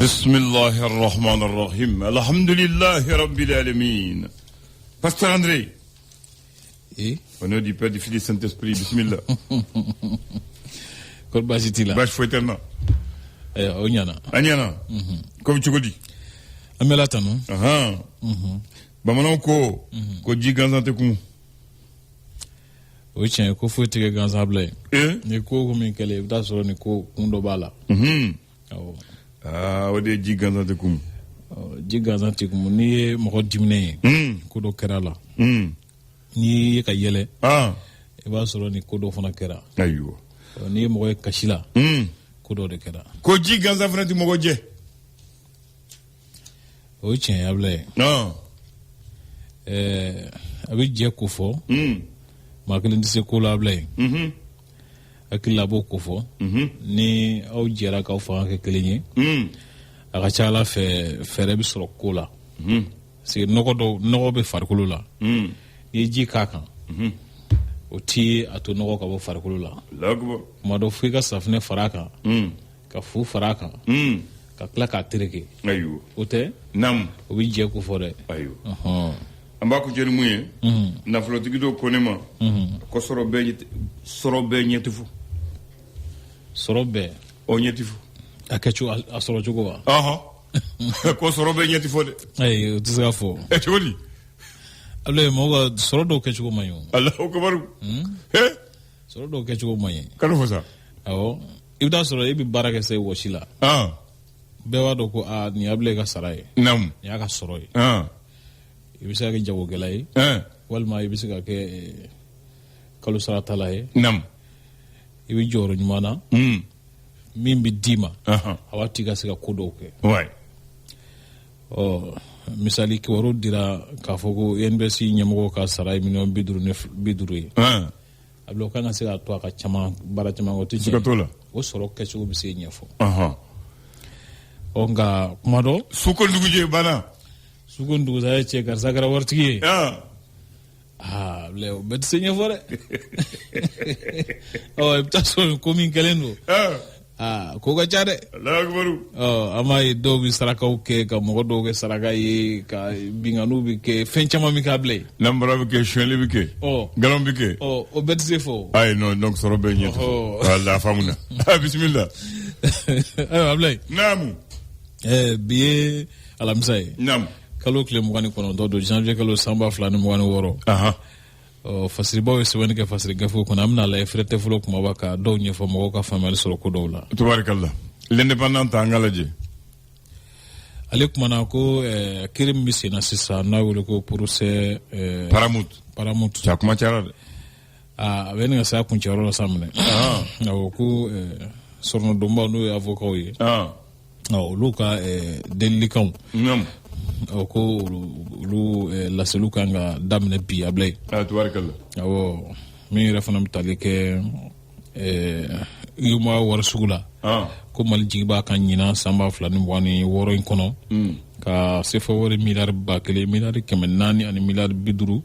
Bismillahirrahmanirrahim. Alhamdulillahi Rabbil Alamin. Pasteur André. Et au nom du Père, du Fils et du Saint-Esprit. Bismillah. Bâche fouettement. Onyana. Anyana. Comme tu dis. Amelata non. Bamanan ko ji ganzan te kun. O tiɲɛ ko foyi tɛ kɛ gansan bila Eh? ni ko min kɛlen i bɛ taa sɔrɔ ni ko kun dɔ b'a la. Awɔ. O de ye ji ganzan te kun. Ji gansan tɛ kun n'i ye mɔgɔ diminen ye ko dɔ kɛra la n'i ye ka yɛlɛ i b'a sɔrɔ ni ko dɔ fana kɛra. Ayiwa. N'i ye mɔgɔ ye kasi la ko dɔ de kɛra. Ko ji ganzan fana tɛ mɔgɔ jɛ. O ye tiɲɛ ye Abulaye. A bɛ jɛ ko fɔ maa kelen tɛ se ko la Abulaye. Hakili la b'o ko fɔ ni aw jɛra k'aw fanga kɛ kelen ye a ka ca Ala fɛ fɛɛrɛ bɛ sɔrɔ ko la parce que nɔgɔ bɛ farikolo la n'i ye ji k'a kan o ti a to nɔgɔ ka bɔ farikolo la tuma dɔ f'i ka safunɛ far'a kan ka fu far'a kan ka tila k'a tereke o tɛ o bɛ jɛ ko fɔ dɛ. An b'a ko jɛni mun ye nafolotigi dɔ ko ne ma ko sɔrɔ bɛɛ ɲɛti fo. Sɔrɔ bɛɛ o ɲɛti fo a kɛcogo a sɔrɔ cogo wa. Ko sɔrɔ bɛɛ ɲɛti fo dɛ. Ayi o tɛ se ka fɔ. Cogo di. Abulaye mɔgɔ ka sɔrɔ dɔw kɛcogo man ɲi o. Alahu akibaru. Sɔrɔ dɔw kɛcogo man ɲi. Kalo fɔ sa. Awɔ i bɛ taa sɔrɔ e bɛ baara kɛ se wɔsi la. Bɛɛ b'a dɔn ko nin ye Abulaye ka sara ye. Nin y'a ka sɔrɔ ye. I bɛ se ka kɛ jagokɛla ye walima i bɛ se ka kɛ kalo saratala ye i bɛ jɔyɔrɔ ɲuman na min bɛ d'i ma a b'a to i ka se ka ko dɔw kɛ. Misali kibaru dira k'a fɔ ko INPS ɲɛmɔgɔ ka sara ye $50,000 ye Abulaye o kan ka se ka to a ka baara caman o tɛ tiɲɛ o sɔrɔ kɛcogo bɛ se ɲɛfɔ nka kuma dɔ suko dugujɛ bana suko dugusajɛ cɛ karisa kɛra waritigi ye Abulaye o bɛɛ tɛ se ɲɛfɔ dɛ i bɛ taa sɔrɔ ko min kɛlen don ko ka ca dɛ. An b'a ye dɔw bɛ sarakaw kɛ ka mɔgɔ dɔw kɛ saraka ye ka binganiw bɛ kɛ fɛn caman bɛ kɛ Abulaye. Nanbara bɛ kɛ sonyɛli bɛ kɛ nkalon bɛ kɛ o bɛɛ tɛ se fɔ. Ayi non donc sɔrɔ bɛɛ ɲɛti fo wala faamu na bisimila. Ayiwa Abulaye. Naamu. Bi ye alamisa ye. Naamu. Kalo tile 29 don janvier kalo san 2026. Fasiribaw ye sɛbɛnni kɛ fasiri gafew kɔnɔ an bɛna lajɛ fɛrɛtɛ fɔlɔ kumaba ka dɔw ɲɛfɔ mɔgɔw ka faamuyali sɔrɔ ko dɔw la. Tubaarikala. L'indépendant ta an ka lajɛ. Ale kumana ko kiiri min bɛ sen na sisan n'a wele ko procès Paramount. Cɛ kuma cayara dɛ. A bɛ nin ka se a kuncɛyɔrɔ la sa minɛ. Awɔ ko sɔrɔnadonbaw n'o ye avocaw ye. Olu ka delilikanw. Ko olu laseliw kan ka daminɛ bi Abulaye. Tubaarikala. Awɔ min yɛrɛ fana bɛ tali kɛ UEMOA wari sugu la ko Mali jigi b'a kan ɲinan san 2026 in kɔnɔ ka se fɔ wari miliyari 1,000 miliyari 400 ani miliyari 50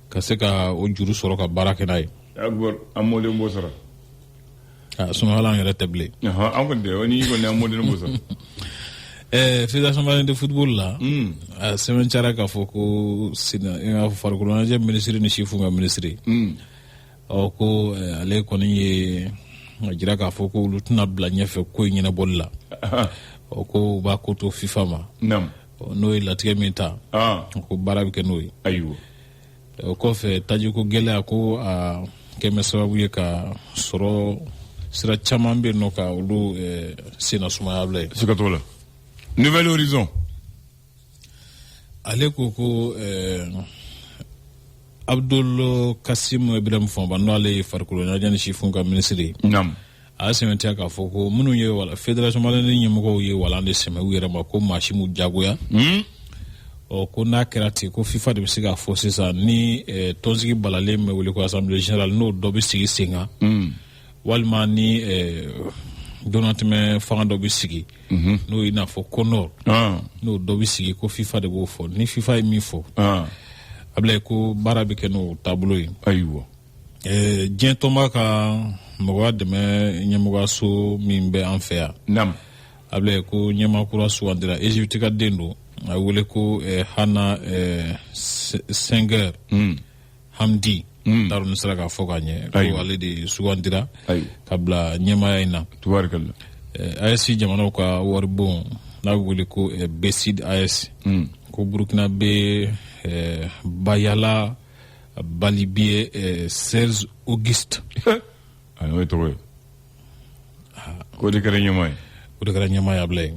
ka se ka o juru sɔrɔ ka baara kɛ n'a ye. An mɔden b'o sɔrɔ. Sinon hali an yɛrɛ tɛ bilen. An kɔni tɛ ni kɔni an mɔden b'o sɔrɔ. Fédération malienne de football la a sɛbɛntiyara k'a fɔ ko farikolo ɲɛnajɛ minisiri ni sifu ka minisiri ko ale kɔni ye a jira k'a fɔ ko olu tɛna bila ɲɛfɛ ko in ɲɛnabɔli la ko u b'a ko to FIFA ma n'o ye latigɛ min ta ko baara bɛ kɛ n'o ye. O kɔfɛ tajiko gɛlɛya ko a kɛmɛ sababu ye ka sɔrɔ sira caman bɛ yen nɔ ka olu sen nasumaya Abulaye. Siga t'o la. Nouvel horizon. Ale ko Abdul Kasim Ibrahim Fomba n'o ale ye farikolo ɲɛnajɛ ni sifu ka minisiri ye. A y'a sɛbɛntiya k'a fɔ ko minnu ye Fédération malienne ɲɛmɔgɔw ye walan de sɛmɛ u yɛrɛ ma ko maa si m'u diyagoya. Ko n'a kɛra ten ko FIFA de bɛ se k'a fɔ sisan ni tɔnsigi balalen bɛ wele ko assemblée générale n'o dɔ bɛ sigi sen kan walima ni donatɛmɛ fanga dɔ bɛ sigi n'o ye i n'a fɔ CONOR n'o dɔ bɛ sigi ko FIFA de b'o fɔ ni FIFA ye min fɔ Abulaye ko baara bɛ kɛ n'o taabolo ye. Ayiwa. Diɲɛ tɔnba ka mɔgɔya dɛmɛ ɲɛmɔgɔyaso min bɛ an fɛ yan Ablaye ko ɲɛmakura sugandira Egypte ka den don a wele ko Hana Senghor Hamdi t'a dɔn ni sera k'a fɔ k'a ɲɛ ko ale de sugandira ka bila ɲɛmaya in na. Tubaarikala. AS jamanaw ka waribon n'a bɛ wele ko Besid AS ko Burkina bɛ Bayala Balibie Serge Auguste. Ayo tɔgɔ ye. Ko de kɛra ɲɛmaa ye. O de kɛra ɲɛmaa ye Ablaye.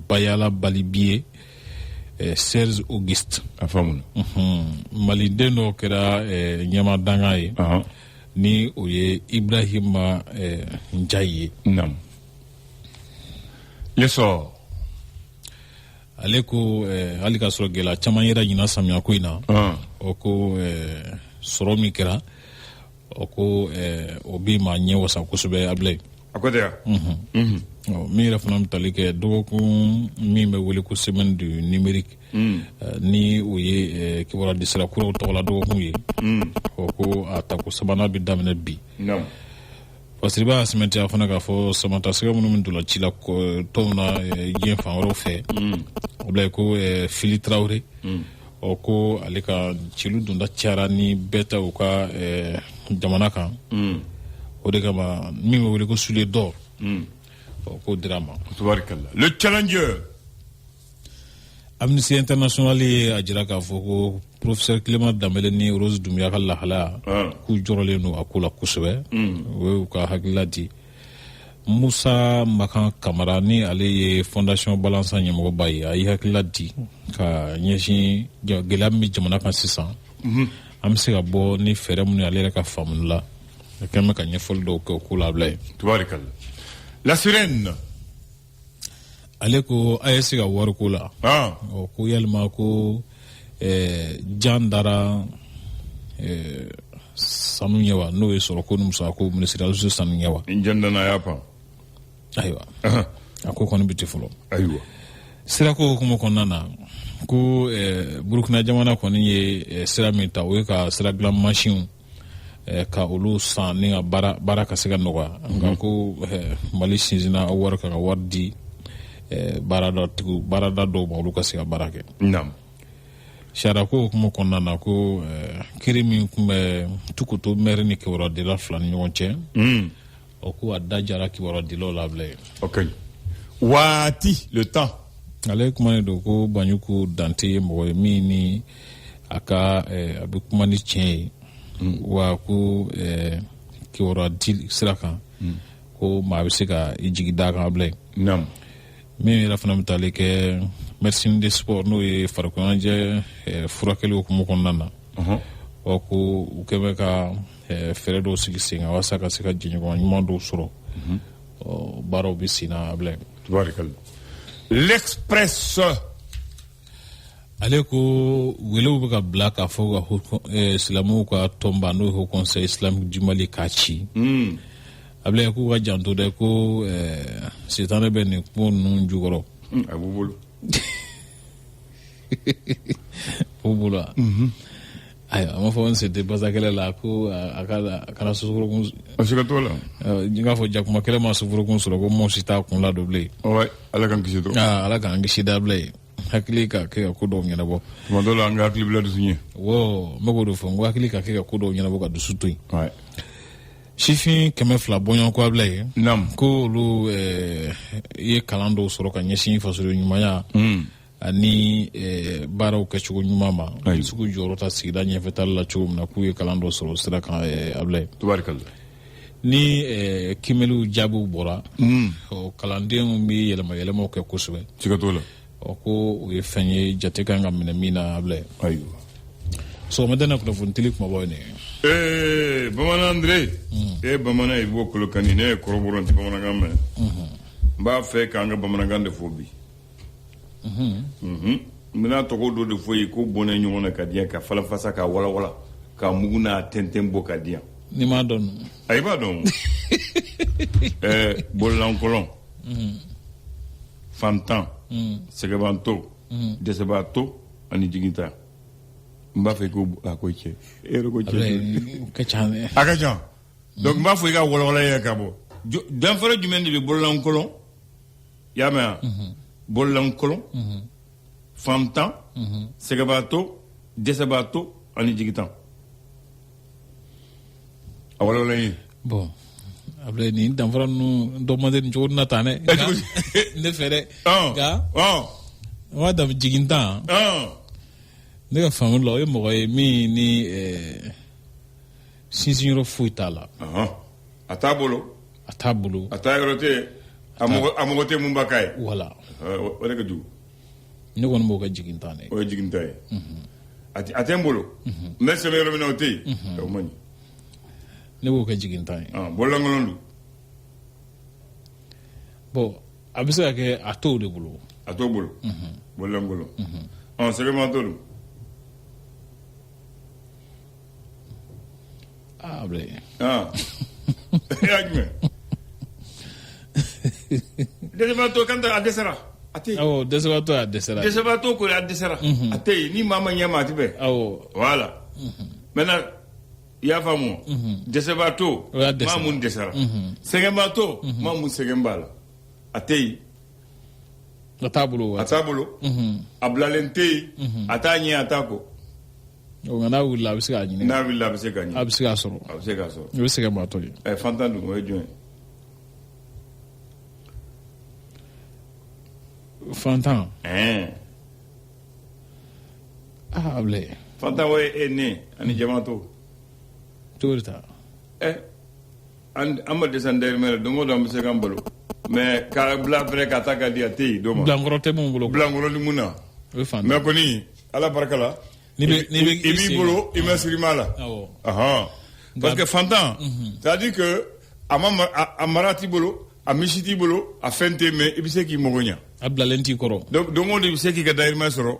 Bayala Balibie Serge Auguste. A faamu na. Maliden dɔ kɛra ɲɛmaa danga ye. Ni o ye Ibrahima Ndiaye ye. Naam. Yesɔ. Ale ko hali ka sɔrɔ gɛlɛya caman yɛrɛ ɲina samiya ko in na. O ko sɔrɔ min kɛra o ko o bi ma ɲɛ wasa kosɛbɛ Ablaye. A ko tɛ yan. Min yɛrɛ fana bɛ tali kɛ dɔgɔkun min bɛ wele ko semaine du numérique ni o ye kibaruya disira kuraw tɔgɔla dɔgɔkun ye o ko a tako sabanan bɛ daminɛ bi. Parce que i b'a sɛmɛntiya fana k'a fɔ samata sɛgɛ minnu min donna ci la tɔnw na diɲɛ fan wɛrɛw fɛ o bila ko Fili Traoré o ko ale ka celu donda cayara ni bɛɛ ta u ka jamana kan o de kama min bɛ wele ko Soulier d'or ko dira ma. Tubaarikala. Le challenger. Amnesty International ye a jira k'a fɔ ko professeur Clément Dembélé ni Rose Doumbouya ka lahalaya k'u jɔrɔlen don a ko la kosɛbɛ o y'u ka hakilila di. Musa Makan Kamara ni ale ye Fondation Balansa ɲɛmɔgɔba ye a ye hakilila di ka ɲɛsin gɛlɛya min bɛ jamana kan sisan an bɛ se ka bɔ ni fɛɛrɛ minnu ye ale yɛrɛ ka faamuni la a kɛn bɛ ka ɲɛfɔli dɔw kɛ o ko la Ablaye. Tubaarikala. La sirène. Ale ko a ye se ka wari ko la ko yalima ko Jan Dara Sanu Ɲɛwa n'o ye sɔrɔ ko ni musa ko ministre Sanu Ɲɛwa Jan Dana y'a pan ayiwa a ko kɔni bi ti fɔlɔ ayiwa sira ko hukumu kɔnɔna na ko Burukina jamana kɔni ye sira min ta o ye ka sira dilan mansinw ka olu san ni ka baara ka se ka nɔgɔya nka ko Mali sinsinna wari ka wari di baarada dɔw ma olu ka se ka baara kɛ. Sariya ko hukumu kɔnɔna na ko kiiri min tun bɛ Tukuto maire ni kibaruya fila ni ɲɔgɔn cɛ o ko a da jara kibaruya dilaw la Ablaye. Ok. Waati le temps. Ale kumanen don ko Banjuku Dante ye mɔgɔ ye min ni a ka a bɛ kuma ni tiɲɛ ye wa ko kibaruya di sira kan ko maa bɛ se ka i jigi da kan Ablaye. Naam. Min yɛrɛ fana bɛ taale kɛ médecine de sport n'o ye farikolo ɲɛnajɛ furakɛli hukumu kɔnɔna na wa ko u kɛ bɛ ka fɛɛrɛ dɔw sigi sen kan walasa ka se ka jɛɲɔgɔn ɲuman dɔw sɔrɔ baaraw bɛ sen na Ablaye. Tubaarikala. L'Express. Ale ko welew bɛ ka bila k'a fɔ ka silamɛw ka tɔnba n'o ye Haut Conseil Islamique du Mali k'a ci. Ablaye k'u ka janto dɛ ko sitanɛ bɛ nin kuma ninnu jukɔrɔ. A b'u bolo. O bolo wa. Ayiwa a ma fɔ n sen tɛ basa kɛlɛ la ko a kana soforokun. A se ka t'o la. N k'a fɔ jakuma kɛlɛ ma soforokun sɔrɔ ko mɔgɔ si t'a kun la don bilen. Ala k'an kisi dɔrɔn. Ala k'an kisi da Ablaye. Hakili ka kɛ ka ko dɔw ɲɛnabɔ. Tuma dɔw la an ka hakili bila dusu ɲɛ. N bɛ k'o de fɔ n ko hakili ka kɛ ka ko dɔw ɲɛnabɔ ka dusu to yen. Sifin 200 bɔɲɔgɔnko Ablaye ko olu ye kalan dɔw sɔrɔ ka ɲɛsin fasoden ɲumanya ani baaraw kɛcogo ɲuman ma sugu jɔyɔrɔ ta sigida ɲɛfɛtali la cogo min na k'u ye kalan dɔw sɔrɔ sira kan Ablaye. Tubaarikala. Ni kimeliw jaabiw bɔra kalandenw bɛ yɛlɛma kɛ kosɛbɛ. Siga t'o la. Ko o ye fɛn ye jate kan ka minɛ min na Ablaye. Ayiwa. Sɔgɔmada na kunnafoniteli kumabɔ ye nin. Bamanan Andre bamanan i b'o Kolokani ne ye kɔrɔbɔrɔ tɛ bamanankan mɛn n b'a fɛ k'an ka bamanankan de fɔ bi n bɛna tɔgɔ dɔ de fɔ ye ko bɔnɛ ɲɔgɔn na ka di yan ka falafasa ka walawala ka mugu n'a tɛntɛn bɔ ka di yan ni m'a dɔn i b'a dɔn bololankolon fantan sɛgɛbanto dɛsɛbaatɔ ani jigita n b'a fɛ ko a ko cɛ ko cɛ ka ca a ka ca donc n b'a fɔ i ka walawala ye ka bɔ danfara jumɛn de bɛ bololankolon y'a mɛn wa bololankolon fantan sɛgɛbaatɔ dɛsɛbaatɔ ani jigitan a walawala ye bon après ni danfara nu dɔgɔmaden ni cogo na tan dɛ ne fɛ dɛ nka wa da jigintan ne ka faamu la o ye mɔgɔ ye min ni sinsin yɔrɔ foyi t'a la a t'a bolo a t'a yɔrɔ tɛ a mɔgɔ tɛ mun ba k'a ye voilà o de ka jugu ne kɔni b'o kɛ jigintan de o ye jigintan ye a tɛ n bolo n bɛ sɛbɛn yɔrɔ min na o tɛ yen o man ɲi ne b'o kɛ jigintan ye bololankolon don bon a bɛ se ka kɛ a t'o de bolo bololankolon sɛbɛnbaatɔ don ble y'a jumɛn dɛsɛbaatɔ kan tɛ a dɛsɛra a tɛ yen dɛsɛbaatɔ a dɛsɛra dɛsɛbaatɔ ko a dɛsɛra a tɛ yen ni maa ma ɲɛ ma a tɛ bɛn voilà maintenant i y'a faamu dɛsɛbaatɔ maa mun dɛsɛra sɛgɛnbaatɔ maa mun sɛgɛn b'a la a tɛ yen a t'a bolo a bilalen tɛ yen a t'a ɲɛ a t'a kɔ nka n'a wulila a bɛ se k'a ɲini n'a wulila a bɛ se k'a ɲini a bɛ se k'a sɔrɔ a bɛ se k'a sɔrɔ o ye sɛgɛnbaatɔ ye fantan dun o ye jumɛn fantan ble fantan o ye ne ani jamatɔ cogo de ta an ma dɛsɛ n dayirimɛ la don o don an bɛ se k'an balo mais k'a bila fɛnɛ k'a ta k'a di a tɛ yen dɔ ma bilankɔrɔ tɛ mun bolo bilankɔrɔ ni mun na o ye fantan mais kɔni ala barika la i b'i bolo i ma sirima la parce que fantan c'est à dire que a mara t'i bolo a misi t'i bolo a fɛn tɛ mais i bɛ se k'i mago ɲa a bilalen t'i kɔrɔ donc don o don i bɛ se k'i ka dayirimɛ sɔrɔ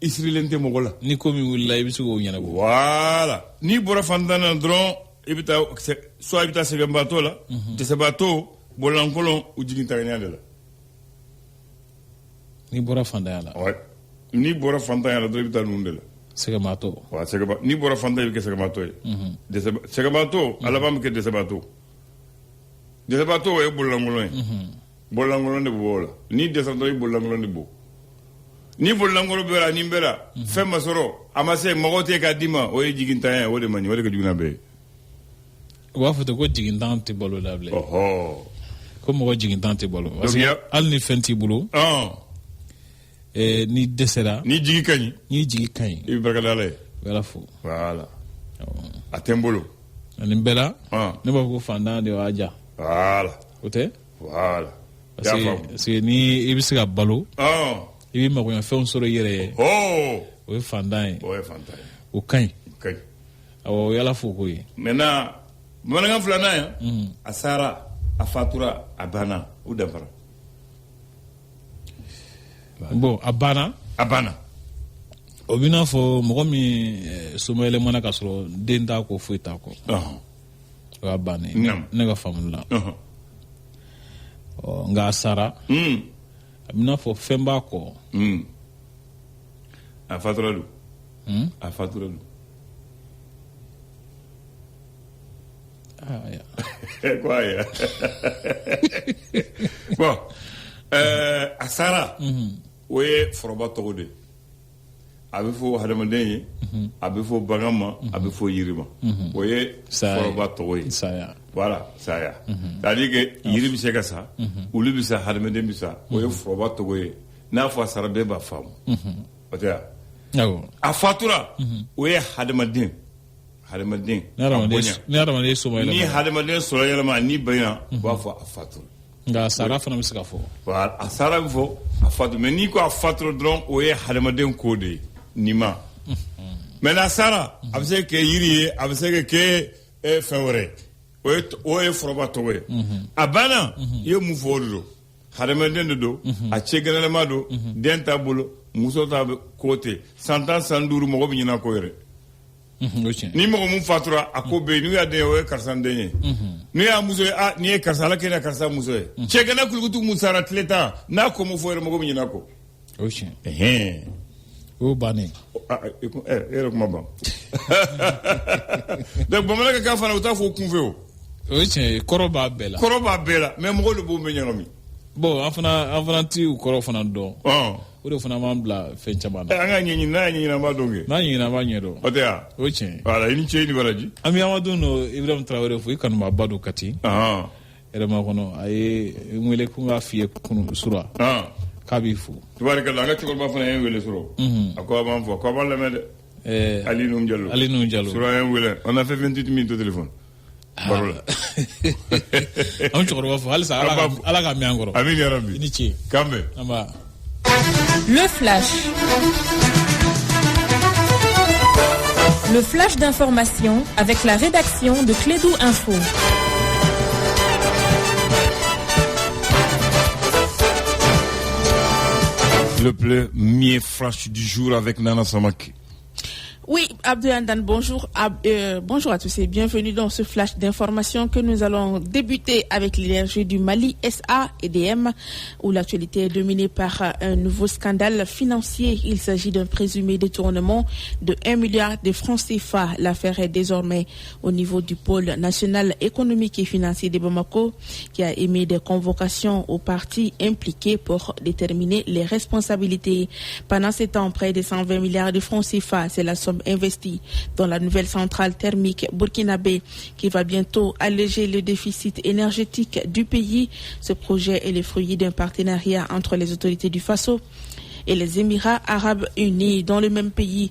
i sirilen tɛ mɔgɔ la ni ko min wulila i bɛ se k'o ɲɛnabɔ voilà n'i bɔra fantan na dɔrɔn i bɛ taa soit i bɛ taa sɛgɛnbaatɔ la dɛsɛbaatɔ bololankolon u jigin tagaɲa de la n'i bɔra fantanya la n'i bɔra fantanya la dɔrɔn i bɛ taa ninnu de la sɛgɛnbaatɔ n'i bɔra fantan i bɛ kɛ sɛgɛnbaatɔ ye sɛgɛnbaatɔ a laban bɛ kɛ dɛsɛbaatɔ dɛsɛbaatɔ o ye bololankolon ye bololankolon de bɛ bɔ o la n'i dɛsɛra dɔrɔn i bololankolon de bɔ ni bololankolon bɛ la ni bɛ la fɛn ma sɔrɔ a ma se mɔgɔ tɛ k'a d'i ma o ye jigintanya ye o de man ɲi o de ka jugu n'a bɛɛ ye u b'a fɔ ten ko jigintan tɛ balo la bilen ko mɔgɔ jigintan tɛ balo parce que hali ni fɛn t'i bolo ni dɛsɛra ni jigi ka ɲi n'i jigi ka ɲi i bɛ barika da Ala ye i bɛ Ala fo voilà a tɛ n bolo ani bɛɛ la ne b'a fɔ ko fantan de b'a ja voilà o tɛ voilà parce que ni i bɛ se ka balo i bɛ magoɲɛfɛnw sɔrɔ i yɛrɛ ye o ye fantan ye o ka ɲi o ye Ala fo ko ye maintenant bamanankan filanan yan a sara a fatura a banna u dafara bon a banna o bɛ n'a fɔ mɔgɔ min somayɛlɛmana ka sɔrɔ den t'a kɔ foyi t'a kɔ o y'a bannen ne ka faamu la nka a sara a bɛ n'a fɔ fɛn b'a kɔ a fatura don ko aya bon a sara o ye foroba tɔgɔ de a bɛ fɔ hadamaden ye a bɛ fɔ bagan ma a bɛ fɔ yiri ma o ye foroba tɔgɔ ye voilà saya c'est-à-dire que yiri bɛ se ka sa olu bɛ sa hadamaden bɛ sa o ye foroba tɔgɔ ye n'a fɔ a sara bɛɛ b'a faamu o tɛ yan a fatura o ye hadamaden ni hadamaden sɔrɔ yɛlɛma ni bayan u b'a fɔ a fatura nka a sara fana bɛ se ka fɔ a sara bɛ fɔ a fatura mais n'i ko a fatura dɔrɔn o ye hadamaden ko de ye nin ma mais n'a sara a bɛ se ka kɛ yiri ye a bɛ se ka kɛ fɛn wɛrɛ o ye foroba tɔgɔ ye a banna i ye mun fɔ o de don hadamaden de don a cɛ gɛlɛnma don den t'a bolo muso t'a ko ten san 10 san 5 mɔgɔ bɛ ɲinɛ ko yɛrɛ ni mɔgɔ mun fatura a ko bɛ yen n'u y'a den ye o ye karisa den ye n'u y'a muso ye nin ye karisa ala kɛnɛ karisa muso ye cɛ gɛlɛn kulukutu mun sara tile tan n'a ko mun fɔ yɛrɛ mɔgɔ bɛ ɲinɛ ko o ye tiɲɛ o ye bannen e yɛrɛ kuma ban donc bamanankan kan fana u t'a fɔ o kun fɛ o ye tiɲɛ ye kɔrɔ b'a bɛɛ la mais mɔgɔ de b'o mɛn ɲagami bon an fana ti u kɔrɔ fana dɔn o de fana m'an bila fɛn caman na an ka ɲɛɲini n'a ye ɲɛɲini an b'a dɔn kɛ n'a ɲɛɲini an b'a ɲɛ dɔn o tɛ yan o ye tiɲɛ voilà i ni ce i ni baraji an bɛ amadu no Ibrahim Traoré fo i kanubaba don Kati yɛrɛma kɔnɔ a ye n wele ko n k'a f'i ye kunu sura k'a b'i fo tubarikala an ka cɛkɔrɔba fana ye n wele sɔrɔ a ko a b'an fɔ k'a b'an lamɛn dɛ Ali Nuhu Jalo sura ye n wele on a fait 28 minutes au téléphone baro la an cɛkɔrɔba fo halisa ala ka mɛn an kɔrɔ amin ya rabbi i ni ce kanbɛn Le flash. Le flash d'information avec la rédaction de Clédou Info. Le premier flash du jour avec Nana Samaki. Oui, Abdou Andan, bonjour. Bonjour à tous et bienvenue dans ce flash d'information que nous allons débuter avec l'énergie du Mali SA EDM, où l'actualité est dominée par un nouveau scandale financier. Il s'agit d'un présumé détournement de 1 milliard de francs CFA. L'affaire est désormais au niveau du pôle national économique et financier de Bamako, qui a émis des convocations aux parties impliquées pour déterminer les responsabilités. Pendant ce temps, près de 120 milliards de francs CFA, c'est la somme investi dans la nouvelle centrale thermique burkinabé qui va bientôt alléger le déficit énergétique du pays. Ce projet est le fruit d'un partenariat entre les autorités du Faso et les Émirats arabes unis. Dans le même pays,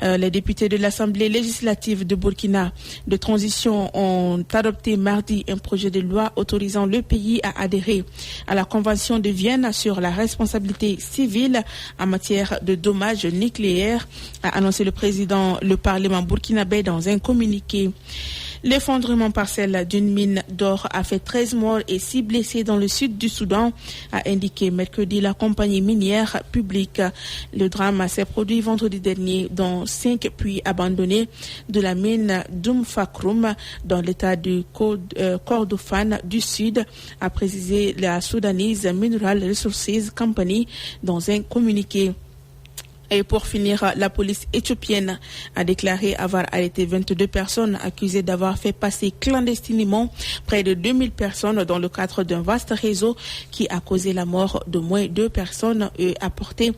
les députés de l'Assemblée législative de Burkina de transition ont adopté mardi un projet de loi autorisant le pays à adhérer à la Convention de Vienne sur la responsabilité civile en matière de dommages nucléaires, a annoncé le Parlement burkinabé dans un communiqué. L'effondrement partiel d'une mine d'or a fait 13 morts et 6 blessés dans le sud du Soudan, a indiqué mercredi la compagnie minière publique. Le drame s'est produit vendredi dernier dans 5 puits abandonnés de la mine d'Umfakroum dans l'état du Kordofan du Sud, a précisé la Sudanese Mineral Resources Company dans un communiqué. Et pour finir, la police éthiopienne a déclaré avoir arrêté 22 personnes accusées d'avoir fait passer clandestinement près de 2000 personnes dans le cadre d'un vaste réseau qui a causé la mort de moins 2 personnes et rapporté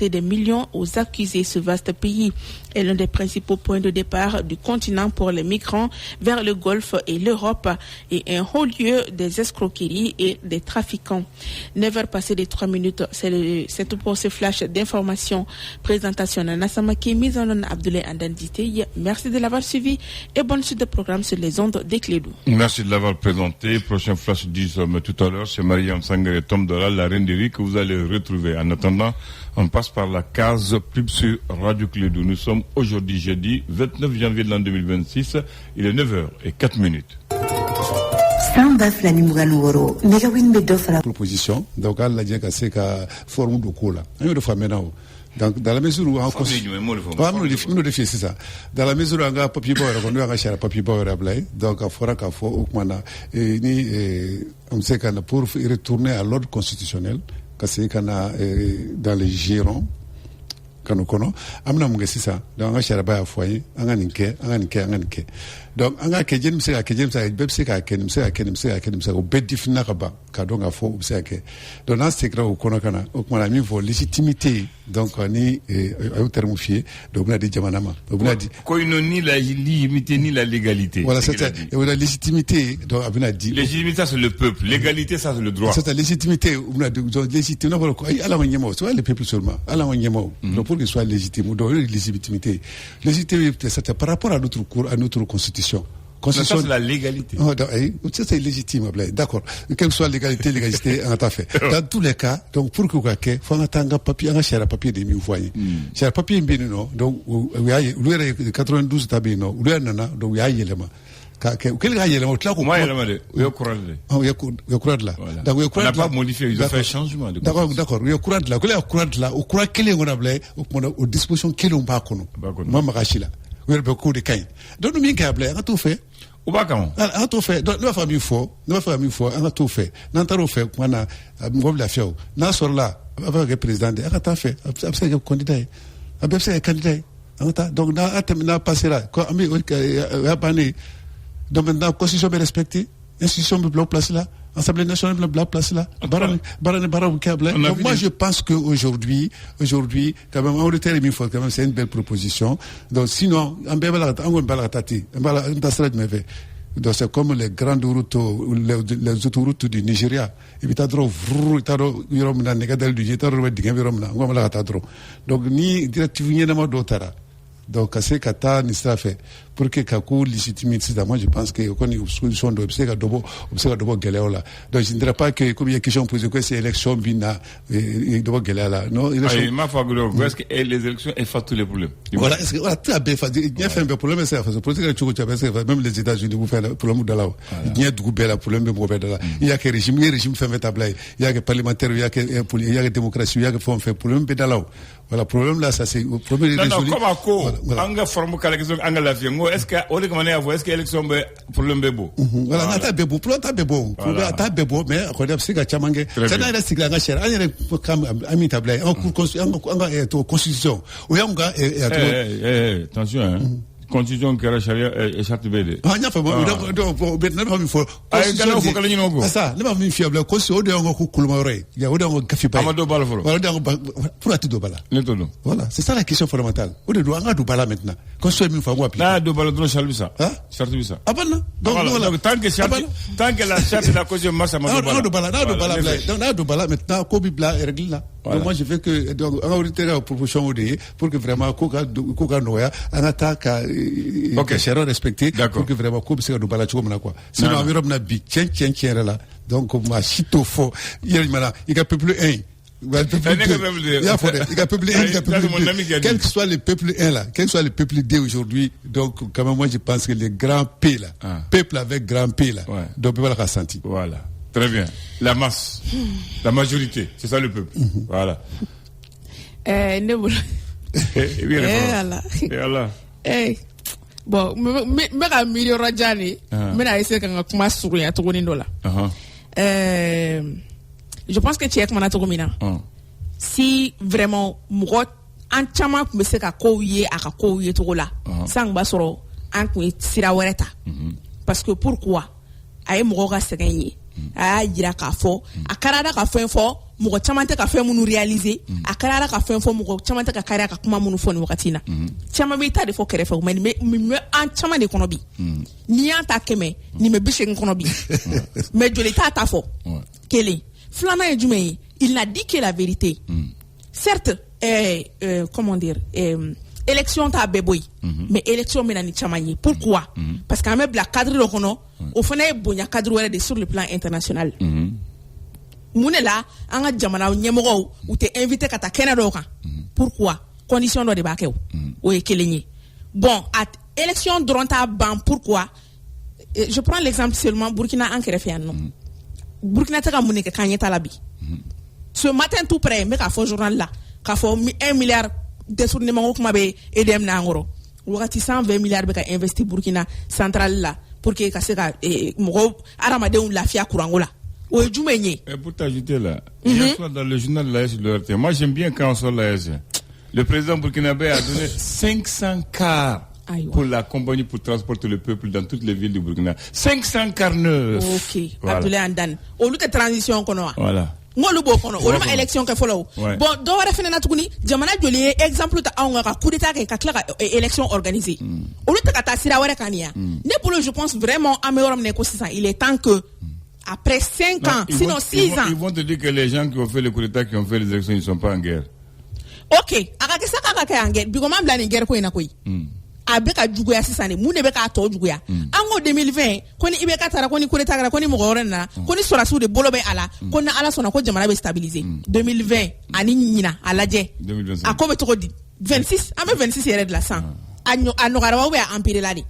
des millions aux accusés. Ce vaste pays est l'un des principaux points de départ du continent pour les migrants vers le Golfe et l'Europe et un haut lieu des escroqueries et des trafiquants. 9h passées des 3 minutes, c'est tout pour ce flash d'information. Présentation Nana Samaki, mise en œuvre Abdoulaye Andandité. Merci de l'avoir suivi et bonne suite de programme sur les ondes des Clédou. Merci de l'avoir présenté. Prochain flash du sommet tout à l'heure, c'est Mariam Sangare Tom Doral, la reine des riz que vous allez retrouver. En attendant, on passe par la case pub sur Radio Clédou. Nous sommes aujourd'hui jeudi 29 janvier de l'an 2026. Il est 9h04. Proposition, donc à la diagnostica forme de cola. Donc dans la mesure où c'est ça. Dans la mesure où on a papier boire, on a acheté papier boire à Blaye, donc à fora qu'à fort au mana et ni on sait qu'on a pour retourner à l'ordre constitutionnel, que c'est qu'on a dans les girons. Kanokono amna mungesi ça donc on a acheté ba foyer on a ninke donc on a que jenim se ka bebse ka kenim se au bedifna kaba ka donc a fo se ka donc dans ce cas au kono kana au mana mi fo légitimité donc ni au terme fié donc on a dit jamanama on a dit ko ni la légitimité ni la légalité. Voilà, c'est ça. Et la légitimité donc on a dit légitimité c'est le peuple, légalité ça c'est le droit. C'est la légitimité on a dit légitimité non ko ala wanyemo c'est le peuple seulement ala wanyemo pour qu'il soit légitime, donc légitimité. Légitimité, c'est par rapport à notre cours, à notre constitution. Ça, c'est la légalité. Oh, c'est légitime, d'accord. Quelle que soit légalité, on a fait. Dans tous les cas, donc pour que il faut attendre papier, un cher papier de mieux voyer. Cher papier bien non, donc il y a 92 tabino, il y a nana, donc il y a élément. Quel gars il y a là quoi? Moi il y a courant là. Oh il y a courant là. Donc on n'a pas modifié, ils ont fait changement. D'accord, il y a courant là. Quel est courant là? Au courant quel est on a blé, aux dispositions quel on pas connaît. Moi marachi là. Il y a beaucoup de cailles. Donc nous bien câblé, on a tout fait. Ou pas quand? On a tout fait. Donc nous famille fort, on a tout fait. N'entaro fait, on a ngob la fiao. Na sur là, avec le président, on a tout fait. Absolument le candidat. Absolument candidat. Donc na passé là. Quoi ami a bané. Donc maintenant, la constitution est respectée, l'institution est place là, Assemblée nationale la place là. Donc moi je pense que aujourd'hui quand même en retard quand même c'est une belle proposition. Donc sinon donc c'est comme les grandes routes, les autoroutes du Nigeria. Et puis donc ni directement d'autres. Donc c'est kata ni ça fait pour que kakou légitimité moi je pense que quand une solution de observer d'abord galéola. Donc je ne dirais pas que comme il y a question posée que c'est élection bina et d'abord galéola non élection ma fagolo est-ce que les élections effacent tous les problèmes voilà est-ce que voilà tout a bien fait il y a fait un problème c'est parce que parce que même les États-Unis vous faire le problème de là il y a du bel problème de mauvais de là il y a que régime fait mettre il y a que parlementaire il y a que démocratie il y a que font faire problème de là voilà problème là ça c'est problème résolu comme anga forme calculation anga la vie est-ce que on est comment est-ce que élection be problème bebo voilà nata bebo problème ta bebo ta bebo mais on a c'est chamangue ça n'a pas anga cher anya comme ami tablay en anga constitution ou anga attention hein constitution que la charia et charte bede anya fa donc maintenant il faut ça ne pas fiable constitution de anga ko kulmore ya o de anga gafi ba amado bala folo voilà pour ati do bala voilà c'est ça la question fondamentale o de do anga do bala maintenant constitution min fa moi là do bala do chalbisa charte bisa abana donc voilà tant que la charte de la constitution marche amado do bala donc là do bala maintenant ko bibla règle là donc moi je veux que donc en autorité proposition pour que vraiment koka noya anga ta ok cher respecté pour que vraiment comme c'est do bala choma quoi sinon environ na bi tien là donc ma chito fo il y a peuple 1 quel que soit le peuple 1 là, quel que soit le peuple 2 aujourd'hui, donc quand même moi je pense que les grands P là, peuple avec grand P là, donc voilà la senti. Voilà, très bien. La masse, la majorité, c'est ça le peuple. Voilà. Bon, me ka milieu rajani, me na essayer kan kuma surunya to ni dola. Je pense que tu es comme si vraiment mougot en chama me se ka kouye aka kouye to la sang ba soro an ku sira wereta parce que pourquoi ay mougo ga segenyi a jira ka fo akarada ka fo info mougo chamante ka fo munu réaliser akarada ka fo info mougo chamante ka kare ka kuma munu fo ni wakatina chama be ta de fo kere fo mais en chama de kono bi ni anta keme ni me bishe kono bi mais joli ta fo kele Flana et Djumé, il n'a dit que la vérité. Certes, comment dire, élection ta beboy, mais élection menani chamani. Pourquoi? Parce qu'à même la cadre de Rono, au fond, il y a cadre sur le plan international. Mounela, anga jamana nyemoro, ou t'es invité à ta Canada. Pourquoi? Condition de débat. Ou est bon, à élection dronta ban, pourquoi? Je prends l'exemple seulement Burkina en Kéréfiano. Burkina Taka Mounique Kanyeta Labi. Ce matin tout près, mais qu'à faux journal là, qu'à faux 1 milliard détournement au Mabe et dem Nangoro. Ou à 120 milliards beka investi Burkina central là, pour que Kaseka et Moro Aramade ou la Fia Kurangola. Ou Djoumenye. Et pour t'ajouter là, hier soir dans le journal de l'AS de l'RT, moi j'aime bien quand on sort l'AS. Le président burkinabé a donné 500 cars. Pour la compagnie pour transporter le peuple dans toutes les villes du Burkina. 549. Ok. Voilà. Abdoulaye Andan. Au lieu de transition qu'on a. Voilà. Moi le beau qu'on a. Au lieu de élection qu'on follow. Bon, donc on a fait un atoukouni. Jamana Joli exemple ta aonga coup d'état qui a clair élection organisée. Au lieu de kata sira wara kania. Ne pour je pense vraiment améliorer l'écosystème. Il est temps que après 5 ans, sinon 6 ans. Ils vont te dire que les gens qui ont fait le coup d'état, qui ont fait les élections, ils ne sont pas en guerre. Ok. Akake saka kaka en guerre. Bigoma blani guerre ko ina koi. Abeka juguya sisane mune beka to juguya ango 2020 koni ibeka tara koni kure tagara koni mugorena koni sora su de bolobe ala koni ala sona ko jamana be stabiliser 2020 ani nyina alaje akobe to di 26 ame 26 yere de la 100 anno garawa we empire ladi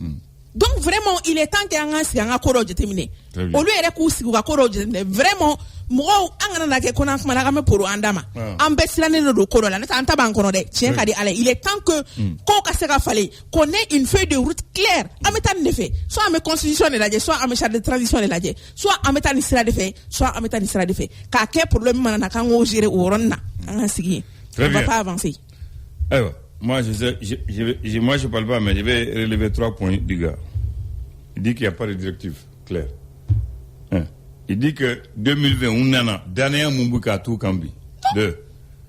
donc vraiment il est temps que anga si anga koro je terminer au lieu ere ku sigu ka koro je vraiment mo anga na ke kona kuma na ka me poro andama ambesilane no do koro la na anta ban kono de chien ka di ale il est temps que ko ka se ka fale qu'on ait une feuille de route claire ameta ne fait soit ame constitution de la je soit ame charte de transition de la je soit ameta ni sira de fait soit ameta ni sira de fait ka ke problème manana kan go gérer au ronna anga sigi on va pas avancer. Moi, je parle pas, mais je vais relever 3 points du gars. Il dit qu'il n'y a pas de directive claire. Il dit que 2020, on en a. Dernier Mumbuka tout Kambi. Deux.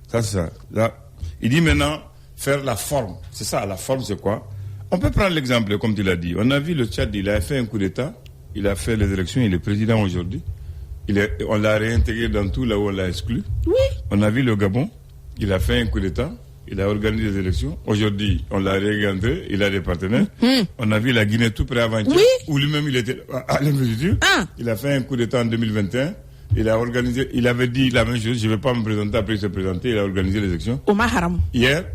Ça, c'est ça. Là, il dit maintenant, faire la forme. C'est ça, la forme, c'est quoi? On peut prendre l'exemple, comme tu l'as dit. On a vu le Tchad, il a fait un coup d'État. Il a fait les élections, il est président aujourd'hui. On l'a réintégré dans tout là où on l'a exclu. Oui. On a vu le Gabon, il a fait un coup d'État. Il a organisé des élections. Aujourd'hui, on l'a réintégré, il a des partenaires. On a vu la Guinée tout près avant-hier, où lui-même il était à l'investiture. Il a fait un coup d'État en 2021. Il a organisé, il avait dit la même chose, je ne vais pas me présenter, après il s'est présenté, il a organisé les élections. Omar Haram. Hier,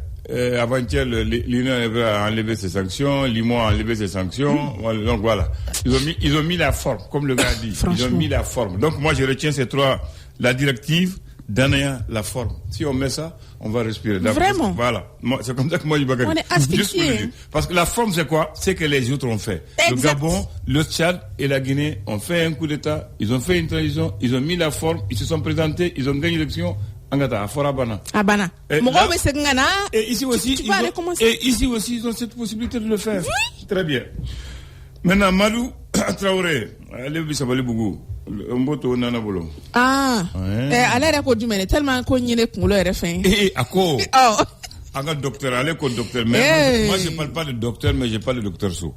avant-hier, l'Union a enlevé ses sanctions, l'IMO a enlevé ses sanctions. Donc voilà. Ils ont mis la forme, comme le gars a dit. Ils ont mis la forme. Donc moi je retiens ces trois, la directive, Danaya, la forme. Si on met ça, on va respirer. Vraiment? Voilà. C'est comme ça que moi je bagarre. On est asphyxié. Parce que la forme c'est quoi? C'est que les autres ont fait. Exact. Le Gabon, le Tchad et la Guinée ont fait un coup d'État, ils ont fait une transition, ils ont mis la forme, ils se sont présentés, ils ont gagné l'élection. Angata, à Forabana. Abana. Et ici aussi, ils ont cette possibilité de le faire. Oui. Très bien. Maintenant, Malou Traoré, tellement un docteur, allez qu'au docteur. Mais moi, je ne parle pas de docteur, mais je parle de docteur Sou.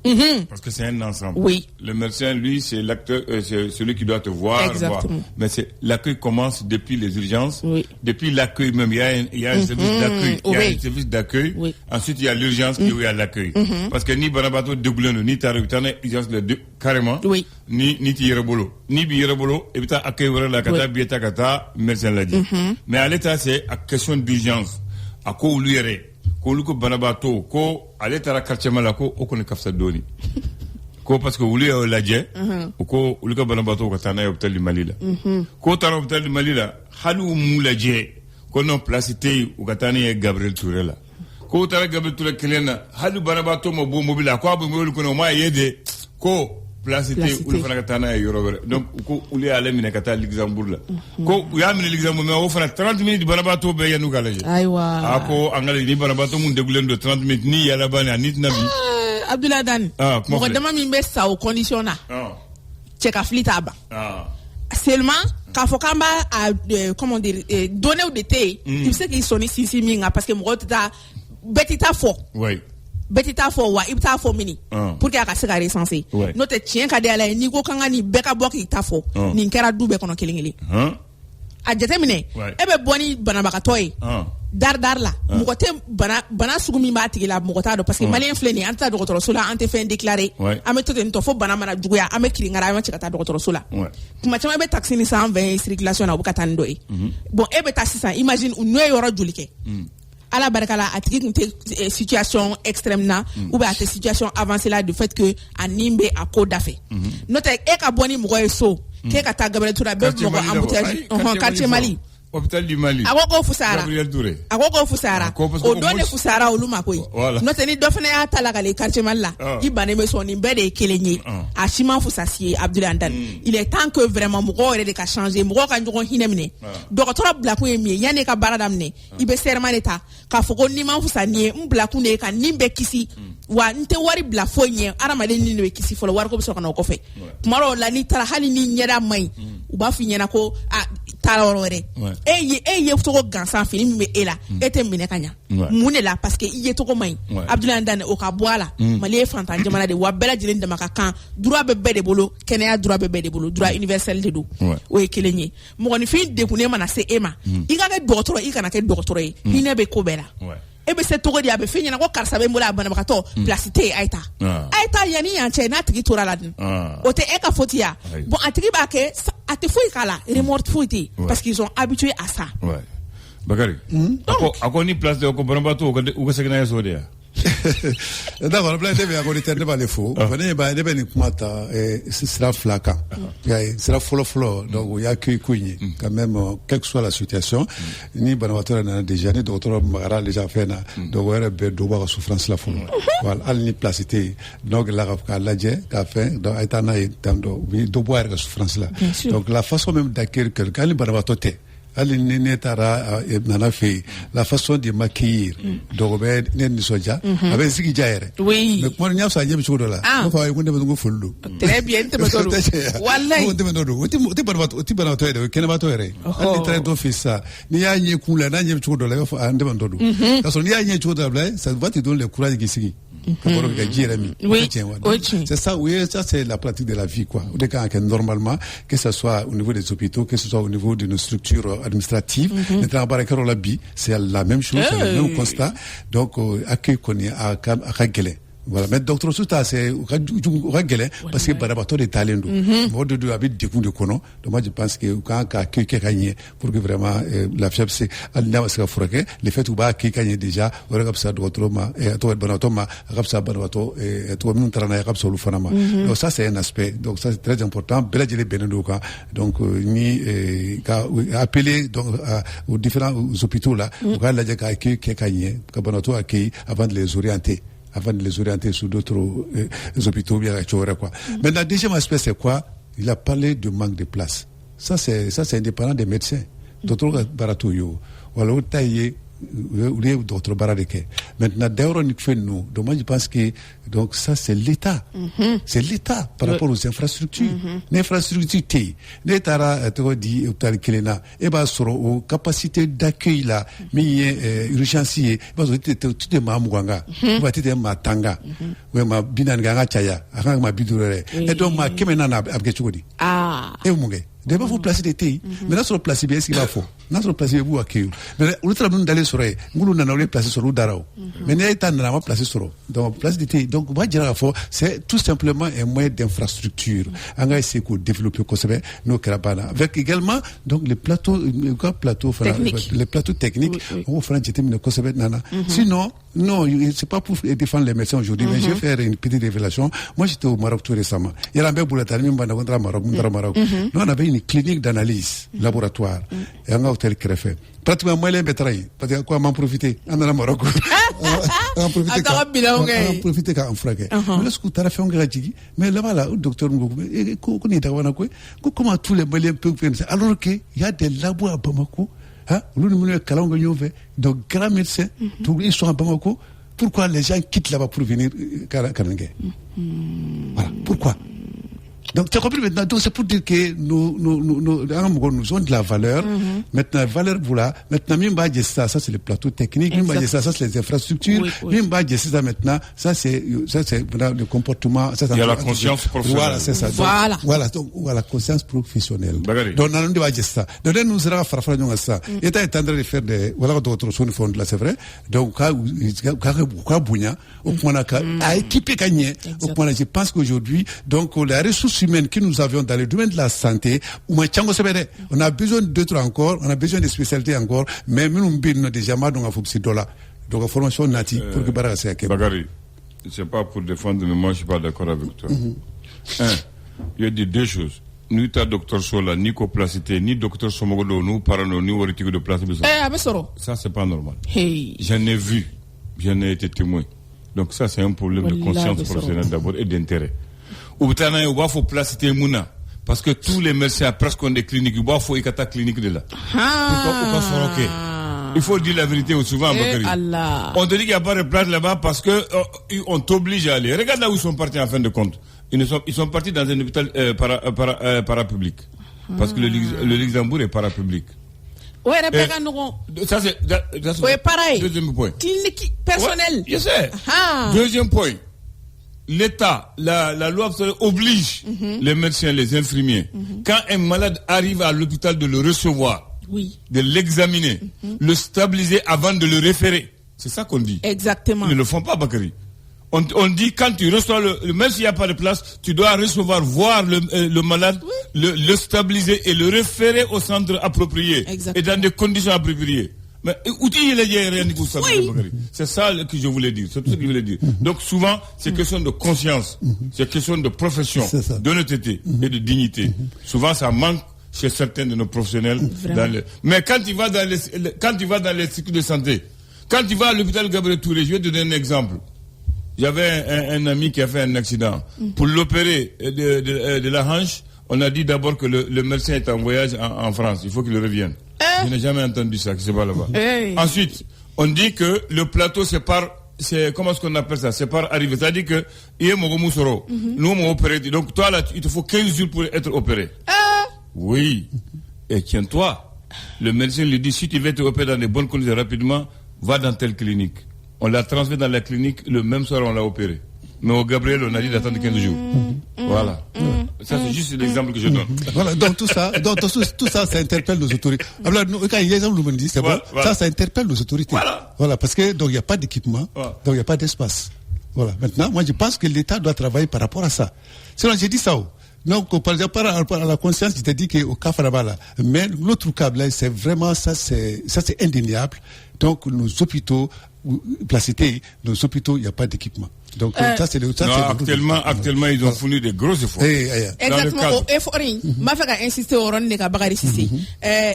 Parce que c'est un ensemble. Oui. Le médecin, lui, c'est l'acteur, c'est celui qui doit te voir. Exactement. Mais l'accueil commence depuis les urgences. Oui. Depuis l'accueil même, il y a un service d'accueil. Il y a un service d'accueil. Oui. Ensuite, il y a l'urgence, puis il y a l'accueil. Parce que ni Banabato Degoulen, ni Tarabitane, urgence de deux, carrément. Oui. Ni Tiyerebolo. Ni Biyerebolo, et puis accueil, la kata, bieta kata, médecin l'a dit. Mais à l'état, c'est à question d'urgence. A ko ulu yɛrɛ ko olu ko banabaatɔ ko ale taara quartier ma la ko o kɔni ka fisa dɔɔni ko parce que olu y'o lajɛ o ko olu ka banabaatɔ ka taa n'a ye hôpital du Mali la ko taara hôpital du Mali la hali u m'u lajɛ ko non place tɛ yen u ka taa n'a ye Gabriel Touré la ko taara Gabriel Touré kelen na hali banabaatɔ ma bɔ mobili la ko a bɛ mobili kɔnɔ o ma ye de ko place tɛ olu fana ka taa n'a ye yɔrɔ wɛrɛ donc ko olu y'ale minɛ ka taa Luxembourg la ko u y'a minɛ Luxembourg mais o fana 30 minutes banabaatɔ bɛɛ yan'u ka lajɛ ayiwa a ko an ka lajɛ ni banabaatɔ mun degulen don 30 minutes ni yala bani ani tɛna bi Abdoulaye Dane mɔgɔ dama min bɛ sa o condition na cɛ ka fili t'a ban seulement k'a fɔ k'an b'a comment dire données de tɛ yen i bɛ se k'i sɔnni sinsin min kan parce que mɔgɔw tɛ taa bɛɛ tɛ taa fɔ bɛɛ tɛ taa fɔ wa i bɛ taa fɔ mini pour que a ka se ka recenser n'o tɛ tiɲɛ ka di Ala ye n'i ko k'an ka nin bɛɛ ka bɔ k'i ta fɔ nin kɛra du bɛɛ kɔnɔ kelen kelen a jateminɛ e bɛ bɔ ni banabagatɔ ye dar la mɔgɔ tɛ bana sugu min b'a tigi la mɔgɔ t'a dɔn parce que maliyɛn filɛ nin ye an tɛ taa dɔgɔtɔrɔso la an tɛ fɛn déclarer an bɛ to ten tɔ fo bana mana juguya an bɛ kirinkara an bɛ cɛ ka taa dɔgɔtɔrɔso la tuma caman i bɛ taxi ni san 20 circulation na u bɛ ka taa ni dɔ ye bon e bɛ taa sisan imagine u n'o ye yɔrɔ joli kɛ Ala barika la a tigi tun tɛ situation extrême na ou bien a tɛ situation avancée la du fait que a nin bɛ a ko da fɛ n'o tɛ e ka bɔ ni mɔgɔ ye so k'e ka taa Gabriel Touré a bɛ mɔgɔ embouteillage quartier Mali hôpital du Mali a ko k'o fusara Gabriel Touré a ko k'o fusara o don de fusara olu ma koyi n'o tɛ ni dɔ fana y'a ta la ka le quartier Mali la i bannen bɛ sɔn nin bɛɛ de ye kelen ye a si ma fusa si ye Abdoulaye Dane il est temps que vraiment mɔgɔw yɛrɛ de ka changer mɔgɔw ka ɲɔgɔn hinɛ minɛ dɔgɔtɔrɔ bilakun ye min ye yanni ka baara daminɛ i bɛ serment de ta k'a fɔ ko ni ma fusa nin ye n bilakun de ye ka nin bɛɛ kisi wa n tɛ wari bila foyi ɲɛ adamaden ni de bɛ kisi fɔlɔ wariko bɛ sɔrɔ ka na o kɔfɛ tuma dɔw la n'i taara hali ni ɲɛda man ɲi u b'a f'i ɲɛna ko taara yɔrɔ wɛrɛ e ye togo gansan fini min bɛ e la e tɛ minɛ ka ɲa mun de la parce que i ye togo man ɲi Abdoulaye Dane o ka bɔ a la Mali ye fantan jamana de wa bɛɛ lajɛlen dama ka kan droit bɛ bɛɛ de bolo kɛnɛya droit bɛ bɛɛ de bolo droit universel de don o ye kelen ye mɔgɔninfin degunnen mana se e ma i ka kɛ dɔgɔtɔrɔ i kana kɛ dɔgɔtɔrɔ ye hinɛ bɛ ko bɛɛ la e bɛ se togo di a bɛ fɛn ɲɛna ko karisa bɛ n bolo a banabagatɔ place tɛ yen a ye taa yanni yan cɛ n'a tigi tora la dun o tɛ e ka faute ya bon a tigi b'a kɛ a tɛ foyi k'a la remords foyi tɛ yen parce qu'ils sont habitués à ça Bakari a ko ni place de ko banabagatɔ u ka segin n'a ye so de ya d'accord Abdoulaye ne bɛ akɔni tɛ ne b'ale fo ne bɛ nin kuma ta sira fila kan sira fɔlɔ donc o y'a kɛ ko in ye quand même quelle que soit la situation ni banabagatɔ nana déjà ni dɔgɔtɔrɔ magara déjà fɛn na donc o yɛrɛ bɛ dɔ bɔ a ka souffrance la fɔlɔ voilà hali ni place tɛ yen donc la k'a lajɛ k'a fɛn donc a ye taa n'a ye tan dɔ u bɛ dɔ bɔ a yɛrɛ ka souffrance la donc la façon même d'accueillir quelqu'un hali banabagatɔ tɛ la façon de m'accueillir donc avec ce qui jaire oui mais moi n'y a ça y est monsieur là on va y follow très bien wallahi on train de faire ça ni ya n'y kula na n'y chudo la fa ande bandodo parce ni ya n'y chudo là ça va te donner le courage qui sigi. Oui. C'est ça, oui, ça c'est la pratique de la vie, quoi. Normalement, que ce soit au niveau des hôpitaux, que ce soit au niveau de nos structures administratives, c'est la même chose, c'est le même constat. Donc, accueil qu'on est à Kagele. Voilà, mais docteur Souta c'est régler parce que barabato de talent mode de habit de coup de kono donc moi je pense que quand que gagner pour que vraiment la fièvre c'est alina ça froquer le fait ou ba qui gagne déjà on regarde ça docteur ma et toi barabato ma regarde ça barabato et toi même trana regarde ça le fanama donc ça c'est un aspect donc ça c'est très important bela jele benedoka donc ni appeler donc aux différents hôpitaux là on regarde la jaka qui gagne que barabato accueillir avant de les orienter sur d'autres hôpitaux bien quoi. Mais le deuxième aspect c'est quoi? Il a parlé de manque de place. Ça c'est indépendant des médecins. Docteur Baratoyo, voilà où taillé ou d'autres baradeke. Maintenant d'ailleurs on fait nous. Donc moi je pense que donc ça c'est l'État. C'est l'État par rapport aux infrastructures. L'infrastructure T. L'État a dit hôpital Kelena et bah sur aux capacités d'accueil là mais urgence bah tout est mamuganga. Va être matanga. Ouais ma binanga chaya. Anga ma bidurere. Et donc ma kemena na abgechudi. Et munge. D'abord, faut placer des TI. Mais là, sur le place, bien, ce qu'il va faut. Là, sur le place, vous accueillez. Mais, on est d'aller sur les, nous, on a placé sur le Darao. Mais, n'est pas placé sur le. Donc, place des TI. Donc, on va dire à la fois, c'est tout simplement un moyen d'infrastructure. On va essayer de développer, nos carabana. Avec également, donc, les plateaux techniques. On va faire un petit peu nana. Sinon, non, c'est pas pour défendre les médecins aujourd'hui, mais je vais faire une petite révélation. Moi, j'étais au Maroc tout récemment. Il y a un peu de même Maroc. Nous, on avait une clinique d'analyse, laboratoire, et un hôtel qui fait. Pratiquement, moi, les bétails, parce que quoi, m'en profiter, on a la Maroc. On profiter quand on frappe. Mais là, ce que tu as fait, on a dit, mais là-bas, le docteur comment tous les Maliens peuvent faire ça? Alors qu'il y a des labos à Bamako, donc, grands médecins, ils sont à Bamako. Pourquoi les gens quittent là-bas pour venir Kanangé? Voilà, pourquoi? Donc, tu as compris maintenant. Donc, c'est pour dire que nous avons de la valeur. Maintenant, valeur, voilà. Maintenant, ça c'est le plateau technique. Ça c'est les infrastructures. Ça maintenant, ça c'est le comportement. Il y a la conscience professionnelle. Voilà, c'est ça. Voilà, donc, la conscience professionnelle. Donc, on a dit ça. Donc, nous serons frappés de ça. Et tu es en train de faire voilà, d'autres choses là, c'est vrai. Donc, à équiper gagner. Je pense qu'aujourd'hui, donc, la ressource humaine que nous avions dans le domaine de la santé, on a besoin d'autres encore, on a besoin de spécialités encore, mais nous avons déjà mal dans la formation native pour que Bakary, c'est pas pour défendre, mais moi je suis pas d'accord avec toi. Il y a deux choses. Nous, t'as docteur Sola, ni coplacité, ni docteur Somogodo, nous parlons, ni oritique de place. Ça, c'est pas normal. J'en ai vu, j'en ai été témoin. Donc ça, c'est un problème de conscience professionnelle d'abord et d'intérêt. Il faut placer Mouna. Parce que tous les médecins presque ont des cliniques. Il faut une clinique de là. Il faut dire la vérité souvent. On te dit qu'il n'y a pas de place là-bas parce que on t'oblige à aller. Regarde là où ils sont partis en fin de compte. Ils sont partis dans un hôpital parapublic. Parce que le Luxembourg est parapublic. Ouais, ça c'est pareil. Deuxième point. Clinique personnelle. Je sais. Deuxième point. L'État, la loi oblige les médecins, les infirmiers, quand un malade arrive à l'hôpital, de le recevoir, de l'examiner, le stabiliser avant de le référer. C'est ça qu'on dit. Exactement. Ils ne le font pas, Bakary. On dit quand tu reçois même s'il n'y a pas de place, tu dois recevoir, voir le malade, le stabiliser et le référer au centre approprié. Exactement. Et dans des conditions appropriées. Mais c'est ça que je voulais dire. C'est tout ce que je voulais dire. Donc souvent, c'est question de conscience, c'est question de profession, d'honnêteté et de dignité. Souvent, ça manque chez certains de nos professionnels. Mais quand tu vas dans les cycles de santé, quand tu vas à l'hôpital Gabriel Touré, je vais te donner un exemple. J'avais un ami qui a fait un accident. Pour l'opérer de la hanche, on a dit d'abord que le médecin est en voyage en France. Il faut qu'il revienne. Je n'ai jamais entendu ça, qui se bat là-bas. Ensuite, on dit que le plateau, comment est-ce qu'on appelle ça? C'est par arrivée. C'est-à-dire que, nous, on opéré. Donc, toi, là, il te faut 15 jours pour être opéré. Oui. Et tiens-toi. Le médecin lui dit, si tu veux te opérer dans les bonnes conditions rapidement, va dans telle clinique. On l'a transféré dans la clinique, le même soir, on l'a opéré. Mais au Gabriel, on a dit d'attendre 15 jours. Voilà. Ça, c'est juste l'exemple que je donne. Voilà, donc tout ça, ça interpelle nos autorités. Alors, quand il y a des gens qui me disent, c'est bon, ça interpelle nos autorités. Voilà, parce que, donc, il n'y a pas d'équipement, donc, il n'y a pas d'espace. Voilà. Maintenant, moi, je pense que l'État doit travailler par rapport à ça. Sinon, j'ai dit ça. Donc, par rapport à la conscience, je t'ai dit qu'au cas Farabala, mais l'autre câble, c'est vraiment, ça, c'est indéniable. Donc, nos hôpitaux, Placité, nos hôpitaux, il n'y a pas d'équipement. Donc, ça, c'est actuellement, ils ont fourni des gros efforts. Exactement, effort. Ma fait insister au rond de Kabagari Sissi.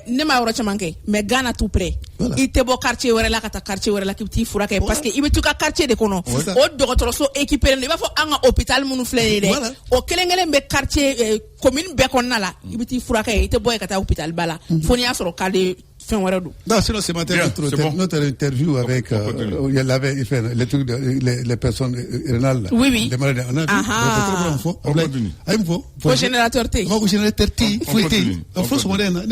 Ne m'a manqué, mais Ghana tout près. Il te beau quartier, ou la quartier, ou la qui fourraque, parce qu'il veut tout quartier de Kono. Au docteur, équipé, il va faire un hôpital, mon flé. Au Kelengele, quartier, commune Bekonala, il veut tout fourraque, il te beau à hôpital Bala. Fournia sur le cas de. Non, sinon ce matin, notre interview avec il avait fait les trucs les personnes rénales. Oui. Les malades. On a vu. Au générateur T. Au générateur T. En France moderne,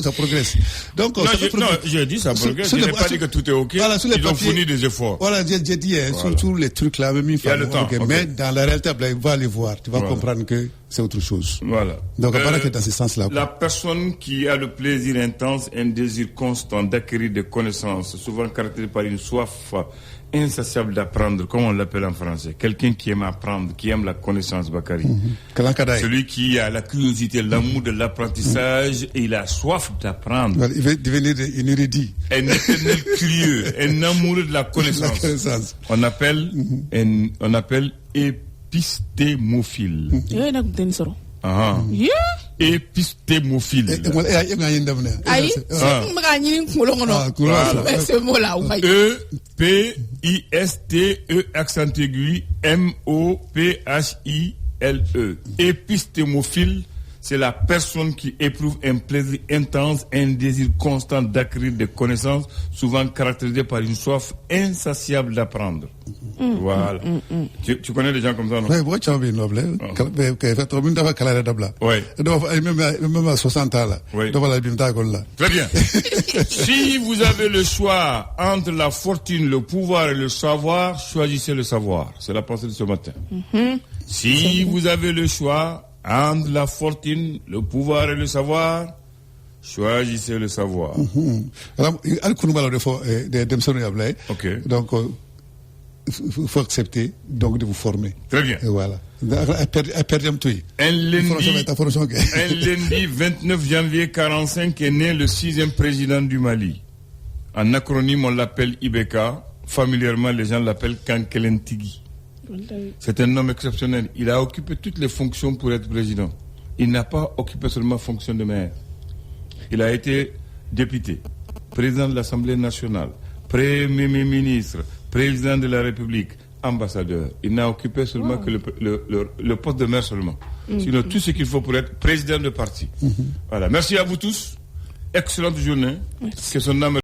ça progresse. Donc, non, j'ai dit ça progresse. Je n'ai pas dit que tout est ok. Ils ont fourni des efforts. Voilà, j'ai dit sur les trucs là, même il y a le temps. Mais dans la réalité, va aller voir. Tu vas comprendre que c'est autre chose. Voilà. Donc, à part que dans ce sens-là. La personne qui a le plaisir intense, un désir constant d'acquérir des connaissances, souvent caractérisé par une soif insatiable d'apprendre, comme on l'appelle en français. Quelqu'un qui aime apprendre, qui aime la connaissance, Bakary. Celui qui a la curiosité, l'amour de l'apprentissage et il a soif d'apprendre. Il veut devenir un érudit. Un éternel curieux, un amoureux de la connaissance. On appelle épistémophile. Épistémophile. E-P-I-S-T-E accent aigu M-O-P-H-I-L-E. Épistémophile, c'est la personne qui éprouve un plaisir intense, un désir constant d'acquérir des connaissances, souvent caractérisé par une soif insatiable d'apprendre. Voilà. Tu connais des gens comme ça, non? Oui, tu as vu, noble. Oui. Même à 60 ans, là. Oui. Très bien. Si vous avez le choix entre la fortune, le pouvoir et le savoir, choisissez le savoir. C'est la pensée de ce matin. Si vous avez le choix entre la fortune, le pouvoir et le savoir, choisissez le savoir. Ok. Donc, il faut accepter donc de vous former. Très bien. Et voilà. Un lundi 29 janvier 1945 est né le 6e président du Mali. En acronyme, on l'appelle Ibeka. Familièrement, les gens l'appellent Kankelentigi. C'est un homme exceptionnel. Il a occupé toutes les fonctions pour être président. Il n'a pas occupé seulement fonction de maire. Il a été député, président de l'Assemblée nationale, premier ministre, président de la République, ambassadeur. Il n'a occupé seulement que le poste de maire seulement. Sinon, tout ce qu'il faut pour être président de parti. Voilà. Merci à vous tous. Excellente journée. Que son âme